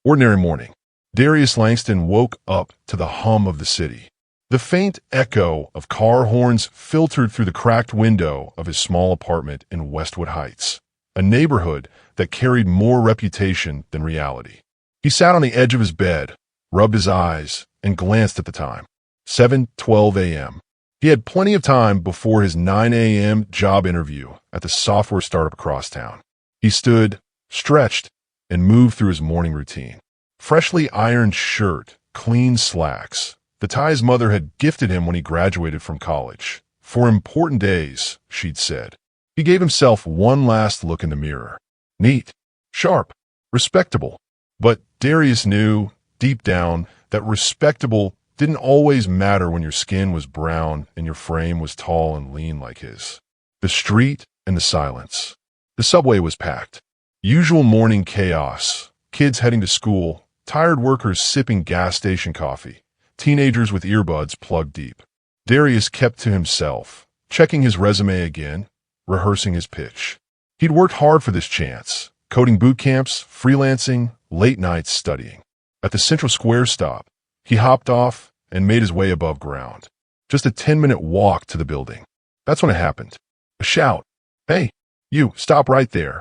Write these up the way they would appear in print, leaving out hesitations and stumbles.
Ordinary morning. Darius Langston woke up to the hum of the city. The faint echo of car horns filtered through the cracked window of his small apartment in Westwood Heights, a neighborhood that carried more reputation than reality. He sat on the edge of his bed, rubbed his eyes, and glanced at the time. 7:12 a.m. He had plenty of time before his 9 a.m. job interview at the software startup across town. He stood, stretched, and moved through his morning routine. Freshly ironed shirt, clean slacks, the tie his mother had gifted him when he graduated from college. For important days, she'd said. He gave himself one last look in the mirror. Neat, sharp, respectable. But Darius knew, deep down, that respectable didn't always matter when your skin was brown and your frame was tall and lean like his. The street and the silence. The subway was packed. Usual morning chaos. Kids heading to school, tired workers sipping gas station coffee, teenagers with earbuds plugged deep. Darius kept to himself, checking his resume again, rehearsing his pitch. He'd worked hard for this chance, coding boot camps, freelancing, late nights studying. At the Central Square stop, he hopped off and made his way above ground. Just a 10-minute walk to the building. That's when it happened. A shout. "Hey, you, stop right there."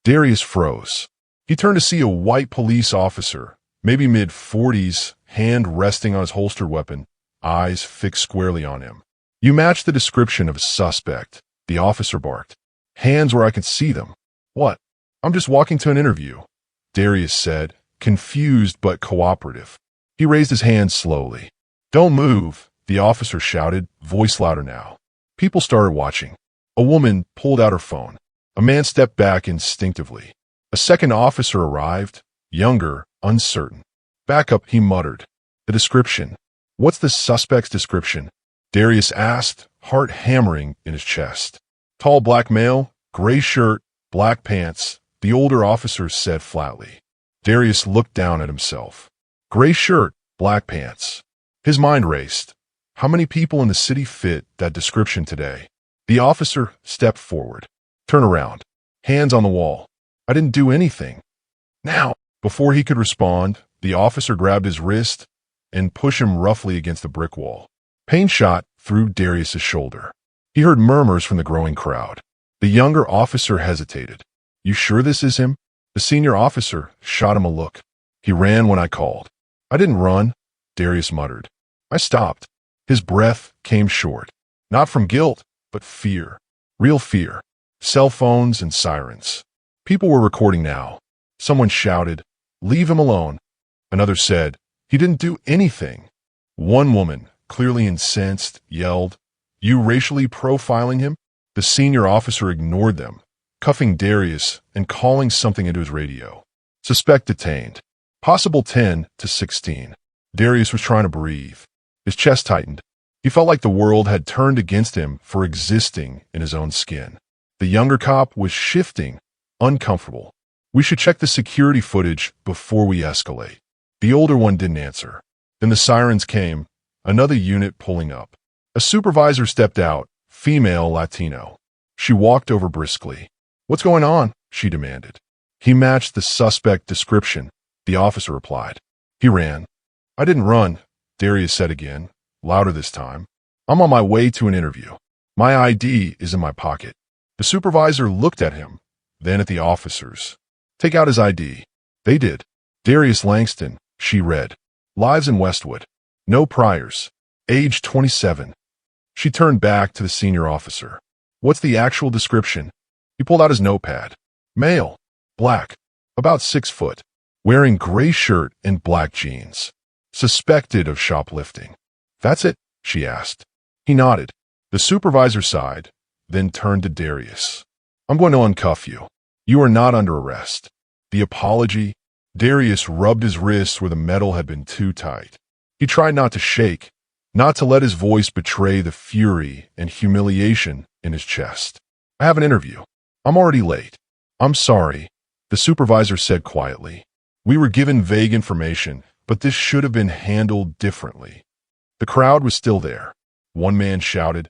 Darius froze. He turned to see a white police officer, maybe mid-40s, hand resting on his holstered weapon, eyes fixed squarely on him. "You match the description of a suspect," the officer barked. "Hands where I can see them." "What? I'm just walking to an interview," Darius said, confused but cooperative. He raised his hand slowly. "Don't move," the officer shouted, voice louder now. People started watching. A woman pulled out her phone. A man stepped back instinctively. A second officer arrived, younger, uncertain. "Back up," he muttered. "The description." "What's the suspect's description?" Darius asked, heart hammering in his chest. "Tall black male, gray shirt, black pants," the older officer said flatly. Darius looked down at himself. Gray shirt, black pants. His mind raced. How many people in the city fit that description today? The officer stepped forward. "Turn around. Hands on the wall." "I didn't do anything." "Now." Before he could respond, the officer grabbed his wrist and pushed him roughly against the brick wall. Pain shot through Darius's shoulder. He heard murmurs from the growing crowd. The younger officer hesitated. "You sure this is him?" The senior officer shot him a look. "He ran when I called." "I didn't run," Darius muttered. "I stopped." His breath came short. Not from guilt, but fear. Real fear. Cell phones and sirens. People were recording now. Someone shouted, "Leave him alone." Another said, "He didn't do anything." One woman, clearly incensed, yelled, "You racially profiling him?" The senior officer ignored them, cuffing Darius and calling something into his radio. Suspect detained. Possible 10 to 16. Darius was trying to breathe. His chest tightened. He felt like the world had turned against him for existing in his own skin. The younger cop was shifting, uncomfortable. "We should check the security footage before we escalate." The older one didn't answer. Then the sirens came, another unit pulling up. A supervisor stepped out, female Latino. She walked over briskly. "What's going on?" she demanded. "He matched the suspect description," the officer replied. "He ran." "I didn't run," Darius said again, louder this time. "I'm on my way to an interview. My ID is in my pocket." The supervisor looked at him, then at the officers. "Take out his ID." They did. "Darius Langston," she read. "Lives in Westwood. No priors. Age 27. She turned back to the senior officer. "What's the actual description?" He pulled out his notepad. "Male. Black. About 6 foot. Wearing gray shirt and black jeans. Suspected of shoplifting." "That's it?" she asked. He nodded. The supervisor sighed, then turned to Darius. "I'm going to uncuff you. You are not under arrest." The apology. Darius rubbed his wrists where the metal had been too tight. He tried not to shake, not to let his voice betray the fury and humiliation in his chest. "I have an interview. I'm already late." "I'm sorry," the supervisor said quietly. "We were given vague information, but this should have been handled differently." The crowd was still there. One man shouted,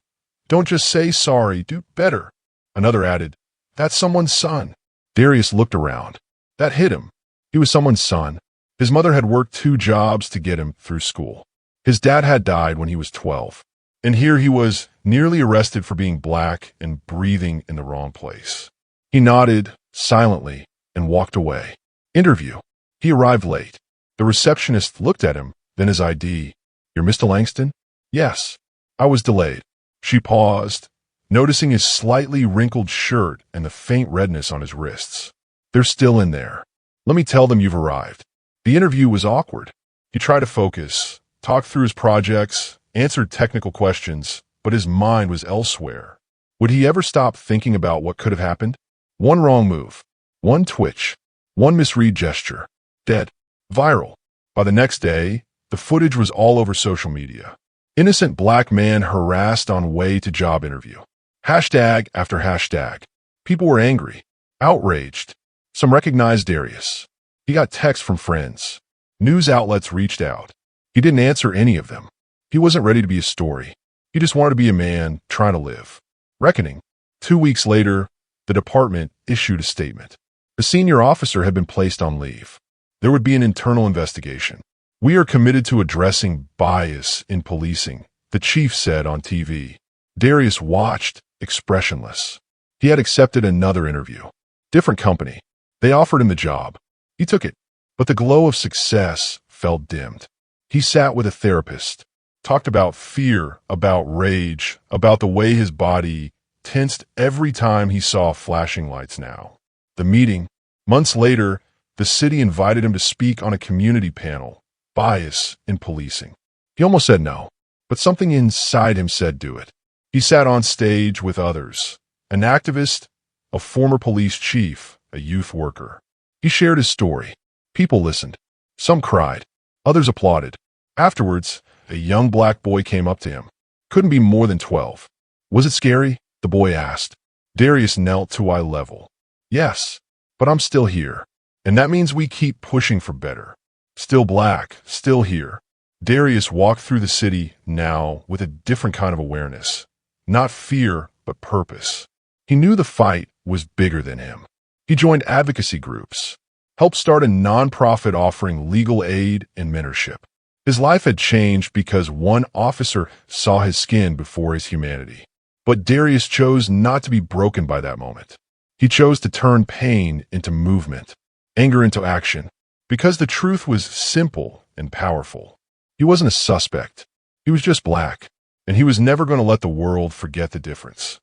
"Don't just say sorry, do better." Another added, "That's someone's son." Darius looked around. That hit him. He was someone's son. His mother had worked 2 jobs to get him through school. His dad had died when he was 12. And here he was, nearly arrested for being black and breathing in the wrong place. He nodded silently and walked away. Interview. He arrived late. The receptionist looked at him, then his ID. "You're Mr. Langston?" "Yes. I was delayed." She paused, noticing his slightly wrinkled shirt and the faint redness on his wrists. "They're still in there. Let me tell them you've arrived." The interview was awkward. He tried to focus, talked through his projects, answered technical questions, but his mind was elsewhere. Would he ever stop thinking about what could have happened? One wrong move, one twitch, one misread gesture. Dead. Viral. By the next day, the footage was all over social media. Innocent black man harassed on way to job interview. Hashtag after hashtag. People were angry, outraged. Some recognized Darius. He got texts from friends. News outlets reached out. He didn't answer any of them. He wasn't ready to be a story. He just wanted to be a man trying to live. Reckoning. 2 weeks later, the department issued a statement. The senior officer had been placed on leave. There would be an internal investigation. "We are committed to addressing bias in policing," the chief said on TV. Darius watched, expressionless. He had accepted another interview. Different company. They offered him the job. He took it, but the glow of success felt dimmed. He sat with a therapist, talked about fear, about rage, about the way his body tensed every time he saw flashing lights now. The meeting. Months later, the city invited him to speak on a community panel, Bias in Policing. He almost said no, but something inside him said do it. He sat on stage with others, an activist, a former police chief, a youth worker. He shared his story. People listened. Some cried. Others applauded. Afterwards, a young black boy came up to him. Couldn't be more than 12. "Was it scary?" the boy asked. Darius knelt to eye level. "Yes, but I'm still here. And that means we keep pushing for better. Still black, still here." Darius walked through the city now with a different kind of awareness. Not fear, but purpose. He knew the fight was bigger than him. He joined advocacy groups, helped start a nonprofit offering legal aid and mentorship. His life had changed because one officer saw his skin before his humanity. But Darius chose not to be broken by that moment. He chose to turn pain into movement, anger into action, because the truth was simple and powerful. He wasn't a suspect. He was just black, and he was never going to let the world forget the difference.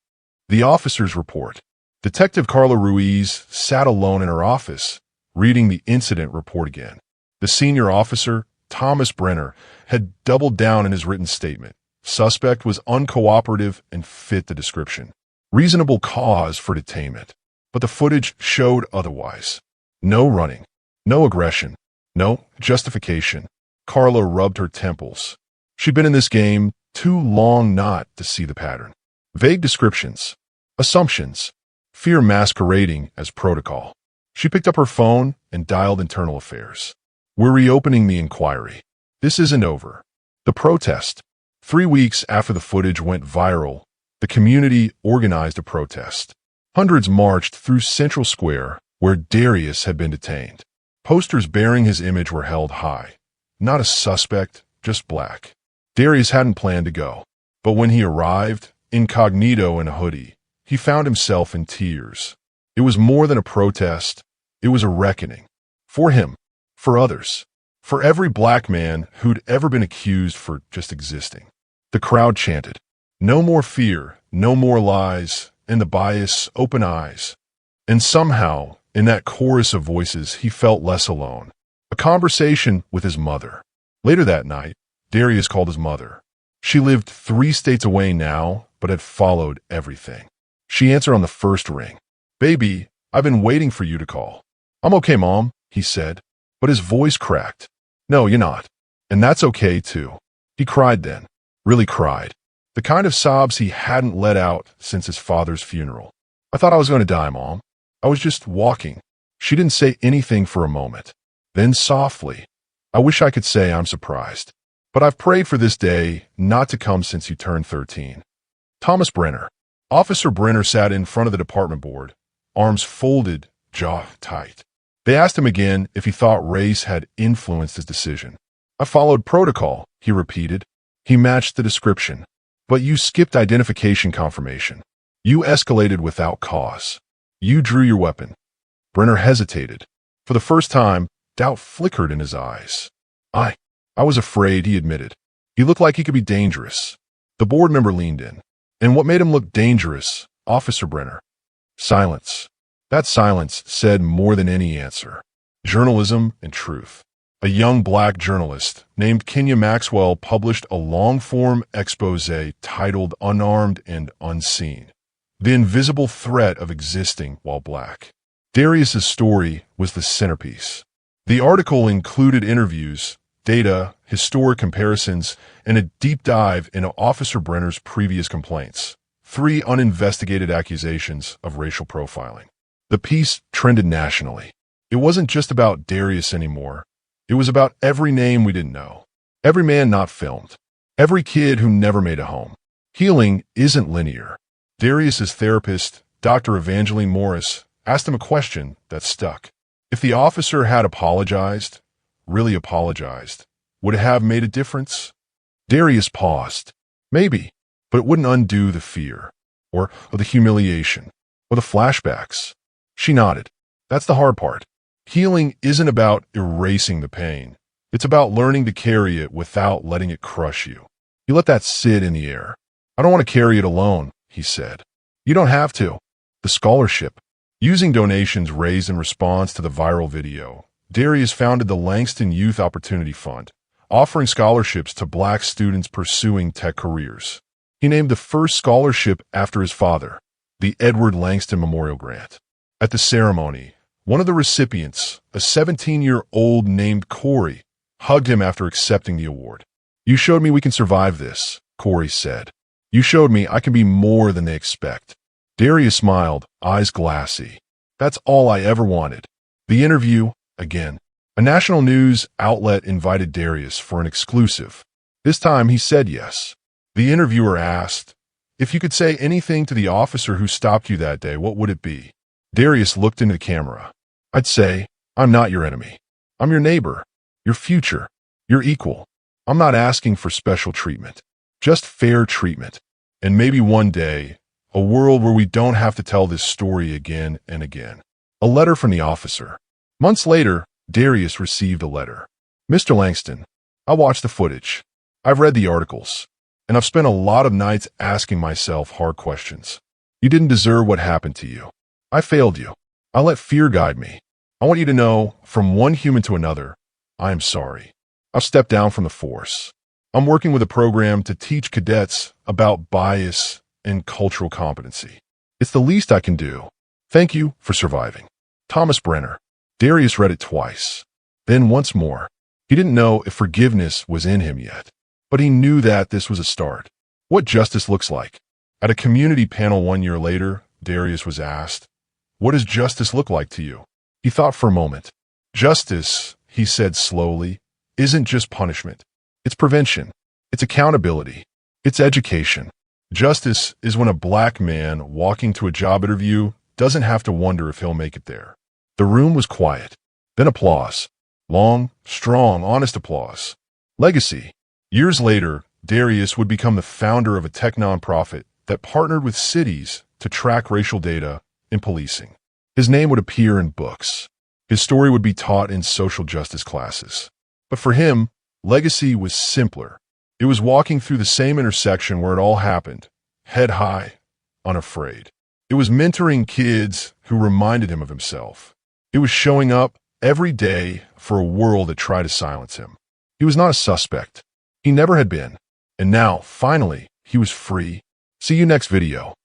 The officer's report. Detective Carla Ruiz sat alone in her office, reading the incident report again. The senior officer, Thomas Brenner, had doubled down in his written statement. Suspect was uncooperative and fit the description. Reasonable cause for detainment. But the footage showed otherwise. No running, no aggression, no justification. Carla rubbed her temples. She'd been in this game too long not to see the pattern. Vague descriptions, assumptions, fear masquerading as protocol. She picked up her phone and dialed internal affairs. "We're reopening the inquiry. This isn't over." The protest. 3 weeks after the footage went viral, the community organized a protest. Hundreds marched through Central Square, where Darius had been detained. Posters bearing his image were held high. Not a suspect, just black. Darius hadn't planned to go, but when he arrived, incognito in a hoodie, he found himself in tears. It was more than a protest. It was a reckoning. For him, for others, for every black man who'd ever been accused for just existing. The crowd chanted, "No more fear, no more lies, and the bias, open eyes." And somehow, in that chorus of voices, he felt less alone. A conversation with his mother. Later that night, Darius called his mother. She lived 3 states away now, but had followed everything. She answered on the first ring. "Baby, I've been waiting for you to call." "I'm okay, Mom," he said, but his voice cracked. "No, you're not. And that's okay, too." He cried then, really cried. The kind of sobs he hadn't let out since his father's funeral. "I thought I was going to die, Mom. I was just walking." She didn't say anything for a moment. Then softly, "I wish I could say I'm surprised. But I've prayed for this day not to come since you turned 13. Thomas Brenner. Officer Brenner sat in front of the department board, arms folded, jaw tight. They asked him again if he thought race had influenced his decision. "I followed protocol," he repeated. He matched the description. "But you skipped identification confirmation. You escalated without cause. You drew your weapon." Brenner hesitated. For the first time, doubt flickered in his eyes. I was afraid," he admitted. He looked like he could be dangerous. The board member leaned in. "And what made him look dangerous, Officer Brenner?" Silence. That silence said more than any answer. Journalism and truth. A young black journalist named Kenya Maxwell published a long-form expose titled "Unarmed and Unseen: The Invisible Threat of Existing While Black." Darius's story was the centerpiece. The article included interviews, data, historic comparisons, and a deep dive into Officer Brenner's previous complaints, 3 uninvestigated accusations of racial profiling. The piece trended nationally. It wasn't just about Darius anymore. It was about every name we didn't know, every man not filmed, every kid who never made a home. Healing isn't linear. Darius's therapist, Dr. Evangeline Morris, asked him a question that stuck. If the officer had apologized, really apologized, would it have made a difference? Darius paused. Maybe, but it wouldn't undo the fear, or the humiliation, or the flashbacks. She nodded. That's the hard part. Healing isn't about erasing the pain. It's about learning to carry it without letting it crush you. He let that sit in the air. "I don't want to carry it alone," he said. "You don't have to." The scholarship. Using donations raised in response to the viral video, Darius founded the Langston Youth Opportunity Fund, offering scholarships to black students pursuing tech careers. He named the first scholarship after his father, the Edward Langston Memorial Grant. At the ceremony, one of the recipients, a 17-year-old named Corey, hugged him after accepting the award. "You showed me we can survive this," Corey said. "You showed me I can be more than they expect." Darius smiled, eyes glassy. "That's all I ever wanted." The interview, again. A national news outlet invited Darius for an exclusive. This time he said yes. The interviewer asked, "If you could say anything to the officer who stopped you that day, what would it be?" Darius looked into the camera. "I'd say, I'm not your enemy. I'm your neighbor, your future, your equal. I'm not asking for special treatment, just fair treatment. And maybe one day, a world where we don't have to tell this story again and again." A letter from the officer. Months later, Darius received a letter. "Mr. Langston, I watched the footage. I've read the articles, and I've spent a lot of nights asking myself hard questions. You didn't deserve what happened to you. I failed you. I let fear guide me. I want you to know, from one human to another, I am sorry. I've stepped down from the force. I'm working with a program to teach cadets about bias and cultural competency. It's the least I can do. Thank you for surviving. Thomas Brenner." Darius read it twice, then once more. He didn't know if forgiveness was in him yet, but he knew that this was a start. What justice looks like. At a community panel 1 year later, Darius was asked, "What does justice look like to you?" He thought for a moment. "Justice," he said slowly, "isn't just punishment. It's prevention. It's accountability. It's education. Justice is when a black man walking to a job interview doesn't have to wonder if he'll make it there." The room was quiet. Then applause. Long, strong, honest applause. Legacy. Years later, Darius would become the founder of a tech nonprofit that partnered with cities to track racial data in policing. His name would appear in books. His story would be taught in social justice classes. But for him, legacy was simpler. It was walking through the same intersection where it all happened, head high, unafraid. It was mentoring kids who reminded him of himself. It was showing up every day for a world that tried to silence him. He was not a suspect. He never had been. And now, finally, he was free. See you next video.